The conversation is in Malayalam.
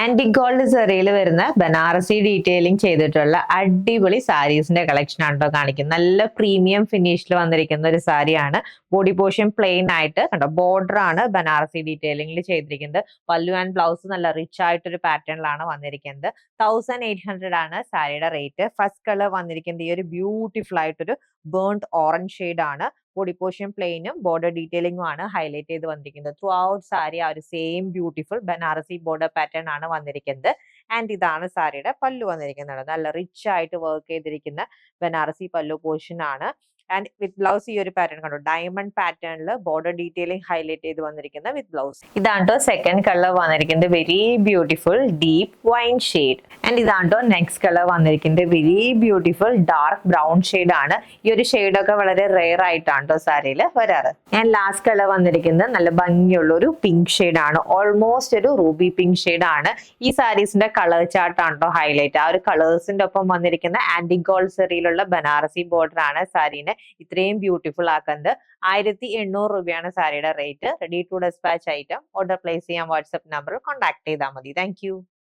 ആന്റി ഗോൾഡ് സെറിയിൽ വരുന്ന ബനാറസി ഡീറ്റെയിലിംഗ് ചെയ്തിട്ടുള്ള അടിപൊളി സാരീസിന്റെ കളക്ഷൻ ആണ് കേട്ടോ കാണിക്കുന്നത്. നല്ല പ്രീമിയം ഫിനിഷിൽ വന്നിരിക്കുന്ന ഒരു സാരിയാണ്. ബോഡി പോർഷൻ പ്ലെയിൻ ആയിട്ട് കണ്ടോ, ബോർഡർ ആണ് ബനാറസി ഡീറ്റെയിലിംഗിൽ ചെയ്തിരിക്കുന്നത്. പല്ലു ആൻഡ് ബ്ലൗസ് നല്ല റിച്ച് ആയിട്ടൊരു പാറ്റേണിലാണ് വന്നിരിക്കുന്നത്. 1800 ആണ് സാരിയുടെ റേറ്റ്. ഫസ്റ്റ് കളർ വന്നിരിക്കുന്നത് ഈ ഒരു ബ്യൂട്ടിഫുൾ ആയിട്ടൊരു ബേൺഡ് ഓറഞ്ച് ഷെയ്ഡ് ആണ്. ബോഡി പോർഷൻ പ്ലെയിനും ബോർഡർ ഡീറ്റെയിലിംഗും ആണ് ഹൈലൈറ്റ് ചെയ്ത് വന്നിരിക്കുന്നത്. ത്രൂ ഔട്ട് സാരി ആ ഒരു same beautiful Banarasi border pattern ആണ് വന്നിരിക്കുന്നത്. ആൻഡ് ഇതാണ് സാരിയുടെ പല്ലു വന്നിരിക്കുന്നത്. നല്ല റിച്ച് ആയിട്ട് വർക്ക് ചെയ്തിരിക്കുന്ന ബനാറസി പല്ലു പോർഷൻ ആണ്. ആൻഡ് വിത്ത് ബ്ലൗസ് ഈ ഒരു പാറ്റേൺ കണ്ടു, ഡയമണ്ട് പാറ്റേണിൽ ബോർഡർ ഡീറ്റെയിലിംഗ് ഹൈലൈറ്റ് ചെയ്ത് വന്നിരിക്കുന്ന വിത്ത് ബ്ലൗസ്. ഇതാണ്ടോ സെക്കൻഡ് കളർ വന്നിരിക്കുന്നത്, very beautiful deep wine shade. And ഇതാണ്ടോ നെക്സ്റ്റ് കളർ വന്നിരിക്കുന്നത്, very beautiful dark brown shade ആണ്. ഈ ഒരു ഷെയ്ഡൊക്കെ വളരെ റെയർ ആയിട്ടാണോ സാരിയിൽ വരാറ്. ആൻഡ് ലാസ്റ്റ് കളർ വന്നിരിക്കുന്നത് നല്ല ഭംഗിയുള്ള ഒരു പിങ്ക് ഷെയ്ഡ് ആണ്. ഓൾമോസ്റ്റ് ഒരു റൂബി പിങ്ക് ഷെയ്ഡ് ആണ്. ഈ സാരീസിന്റെ കളർ ചാർട്ട് ആണോ ഹൈലൈറ്റ്. ആ ഒരു കളേഴ്സിന്റെ ഒപ്പം വന്നിരിക്കുന്ന ആന്റി ഗോൾഡ് സെറിയിലുള്ള ബനാറസി ബോർഡർ ആണ് സാരീനെ ഇത്രയും ബ്യൂട്ടിഫുൾ ആക്കുന്നത്. 1800 രൂപയാണ് സാരിയുടെ rate. Ready to dispatch item. Order place ചെയ്യാൻ വാട്സ്ആപ്പ് നമ്പറിൽ കോൺടാക്ട് ചെയ്താൽ മതി. താങ്ക്